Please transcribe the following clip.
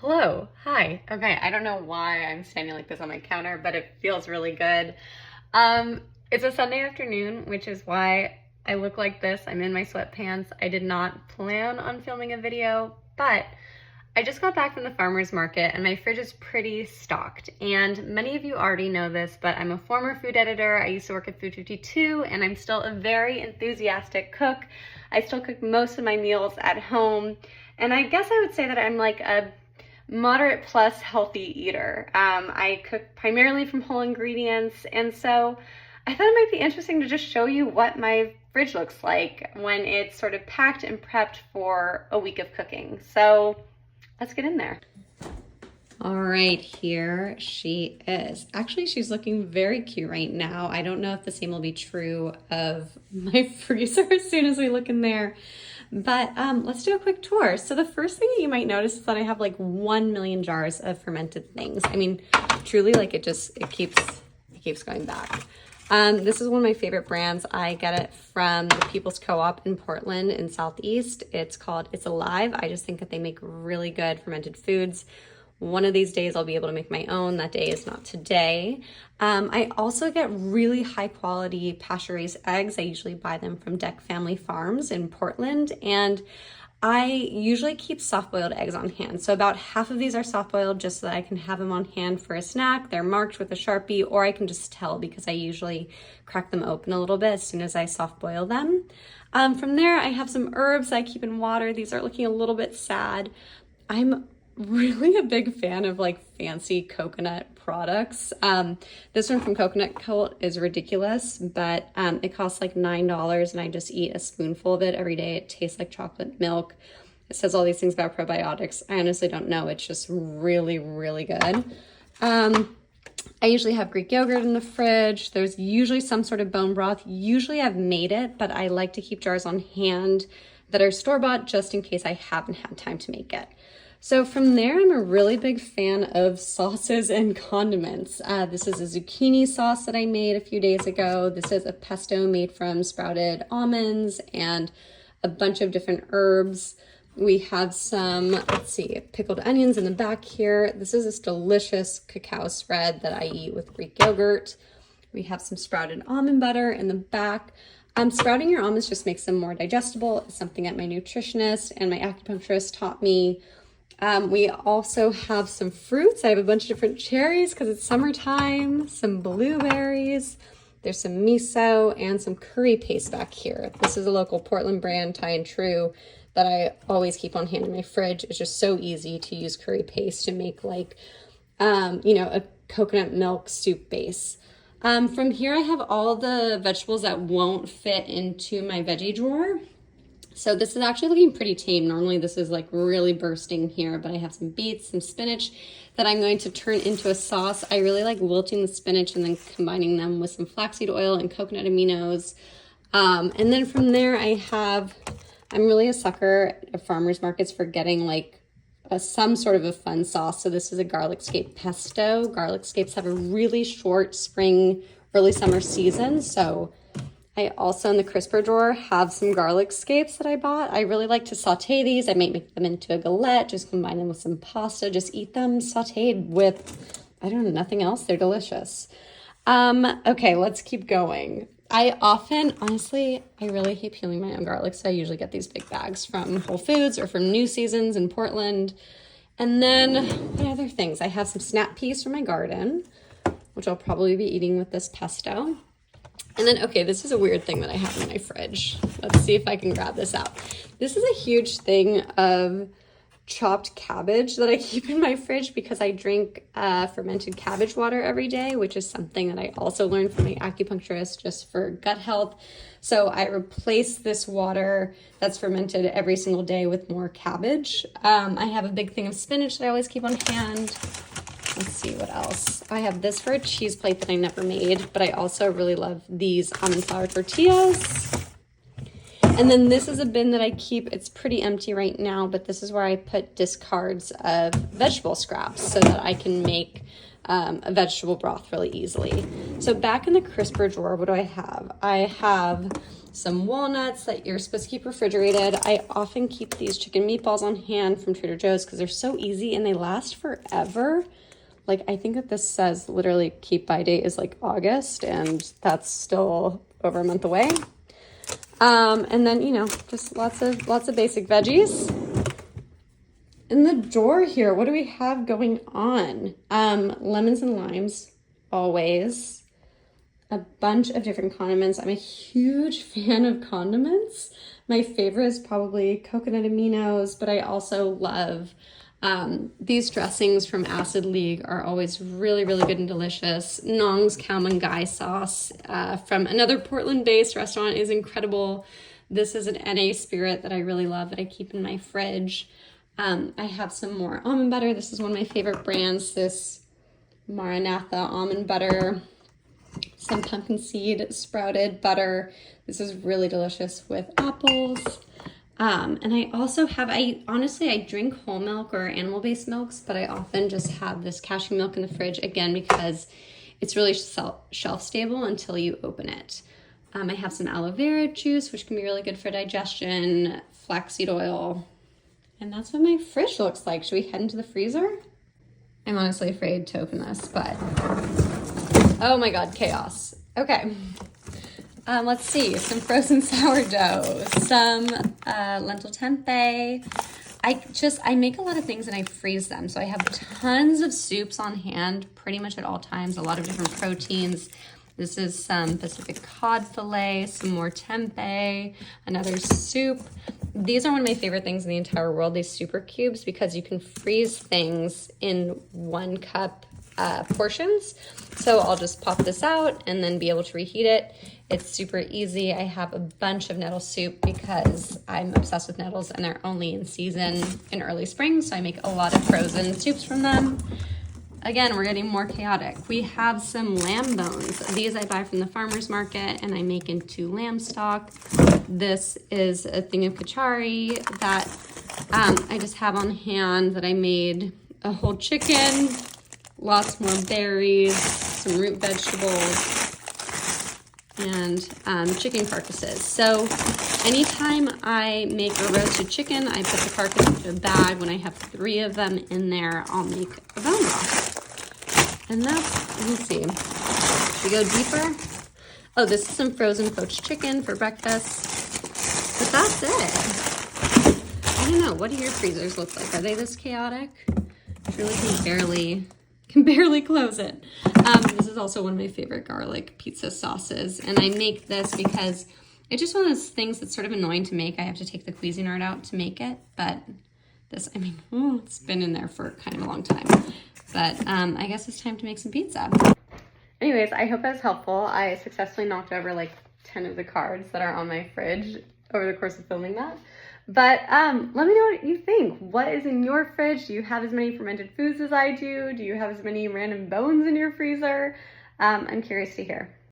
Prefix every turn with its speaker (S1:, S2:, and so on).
S1: Hello, hi. Okay, I don't know why I'm standing like this on my counter, but it feels really good. It's a Sunday afternoon, which is why I look like this. I'm in my sweatpants. I did not plan on filming a video, but I just got back from the farmer's market and my fridge is pretty stocked. And many of you already know this, but I'm a former food editor. I used to work at Food 52 and I'm still a very enthusiastic cook. I still cook most of my meals at home. And I guess I would say that I'm like a moderate plus healthy eater. I cook primarily from whole ingredients, and so I thought it might be interesting to just show you what my fridge looks like when it's sort of packed and prepped for a week of cooking. So let's get in there. All right, here she is. Actually, she's looking very cute right now. I don't know if the same will be true of my freezer as soon as we look in there. But let's do a quick tour. So the first thing that you might notice is that I have like 1 million jars of fermented things. I mean, truly, like it keeps going back. This is one of my favorite brands. I get it from the People's Co-op in Portland in Southeast. It's called It's Alive. I just think that they make really good fermented foods. One of these days I'll be able to make my own. That day is not today. I also get really high quality pasture-raised eggs. I usually buy them from Deck Family Farms in Portland, and I usually keep soft-boiled eggs on hand. So about half of these are soft-boiled just so that I can have them on hand for a snack. They're marked with a Sharpie, or I can just tell because I usually crack them open a little bit as soon as I soft-boil them. From there, I have some herbs that I keep in water. These are looking a little bit sad. I'm really a big fan of like fancy coconut products. This one from Coconut Cult is ridiculous, but it costs like $9 and I just eat a spoonful of it every day. It tastes like chocolate milk. It says all these things about probiotics. I honestly don't know. It's just really, really good. I usually have Greek yogurt in the fridge. There's usually some sort of bone broth. Usually I've made it, but I like to keep jars on hand that are store-bought just in case I haven't had time to make it. So from there, I'm a really big fan of sauces and condiments. This is a zucchini sauce that I made a few days ago. This is a pesto made from sprouted almonds and a bunch of different herbs. We have some, let's see, pickled onions in the back here. This is this delicious cacao spread that I eat with Greek yogurt. We have some sprouted almond butter in the back. Sprouting your almonds just makes them more digestible. It's something that my nutritionist and my acupuncturist taught me. We also have some fruits. I have a bunch of different cherries because it's summertime, some blueberries. There's some miso and some curry paste back here. This is a local Portland brand, Thai and True, that I always keep on hand in my fridge. It's just so easy to use curry paste to make like, a coconut milk soup base. From here, I have all the vegetables that won't fit into my veggie drawer. So this is actually looking pretty tame. Normally this is like really bursting here, but I have some beets, some spinach that I'm going to turn into a sauce. I really like wilting the spinach and then combining them with some flaxseed oil and coconut aminos. And then from there I'm really a sucker at farmers markets for getting like some sort of a fun sauce. So this is a garlic scape pesto. Garlic scapes have a really short spring, early summer season. So I also in the crisper drawer have some garlic scapes that I bought. I really like to saute these. I might make them into a galette, just combine them with some pasta, just eat them sauteed with, I don't know, nothing else. They're delicious. Okay, let's keep going. Honestly, I really hate peeling my own garlic, so I usually get these big bags from Whole Foods or from New Seasons in Portland. And then what other things? I have some snap peas from my garden, which I'll probably be eating with this pesto. And then, okay, this is a weird thing that I have in my fridge. Let's see if I can grab this out. This is a huge thing of chopped cabbage that I keep in my fridge because I drink fermented cabbage water every day, which is something that I also learned from my acupuncturist just for gut health. So I replace this water that's fermented every single day with more cabbage. I have a big thing of spinach that I always keep on hand. Let's see what else. I have this for a cheese plate that I never made, but I also really love these almond flour tortillas. And then this is a bin that I keep. It's pretty empty right now, but this is where I put discards of vegetable scraps so that I can make a vegetable broth really easily. So back in the crisper drawer, what do I have? I have some walnuts that you're supposed to keep refrigerated. I often keep these chicken meatballs on hand from Trader Joe's because they're so easy and they last forever. Like, I think that this says literally keep by date is like August, and that's still over a month away. And then, you know, just lots of basic veggies. In the drawer here, what do we have going on? Lemons and limes, always. A bunch of different condiments. I'm a huge fan of condiments. My favorite is probably coconut aminos, but I also love these dressings from Acid League are always really, really good and delicious. Nong's Khao Man Gai sauce from another Portland-based restaurant is incredible. This is an NA Spirit that I really love that I keep in my fridge. I have some more almond butter. This is one of my favorite brands, this Maranatha almond butter. Some pumpkin seed sprouted butter. This is really delicious with apples. And I also have, honestly, I drink whole milk or animal-based milks, but I often just have this cashew milk in the fridge, again, because it's really shelf stable until you open it. I have some aloe vera juice, which can be really good for digestion, flaxseed oil, and that's what my fridge looks like. Should we head into the freezer? I'm honestly afraid to open this, but oh my God, chaos. Okay. Let's see, some frozen sourdough, some lentil tempeh. I make a lot of things and I freeze them. So I have tons of soups on hand pretty much at all times, a lot of different proteins. This is some Pacific cod fillet, some more tempeh, another soup. These are one of my favorite things in the entire world, these super cubes, because you can freeze things in 1 cup portions. So I'll just pop this out and then be able to reheat it. It's super easy. I have a bunch of nettle soup because I'm obsessed with nettles and they're only in season in early spring. So I make a lot of frozen soups from them. Again, we're getting more chaotic. We have some lamb bones. These I buy from the farmer's market and I make into lamb stock. This is a thing of kachari that I just have on hand that I made a whole chicken, lots more berries, some root vegetables, and chicken carcasses. So anytime I make a roasted chicken, I put the carcass into a bag. When I have 3 of them in there, I'll make a bone broth. And that's, let me see, should we go deeper? Oh, this is some frozen poached chicken for breakfast. But that's it. I don't know, what do your freezers look like? Are they this chaotic? Truly can barely close it. This is also one of my favorite garlic pizza sauces. And I make this because it's just one of those things that's sort of annoying to make. I have to take the Cuisinart out to make it. But this, I mean, it's been in there for kind of a long time. But I guess it's time to make some pizza. Anyways, I hope that was helpful. I successfully knocked over like 10 of the cards that are on my fridge over the course of filming that. But let me know what you think. What is in your fridge? Do you have as many fermented foods as I do? Do you have as many random bones in your freezer? I'm curious to hear.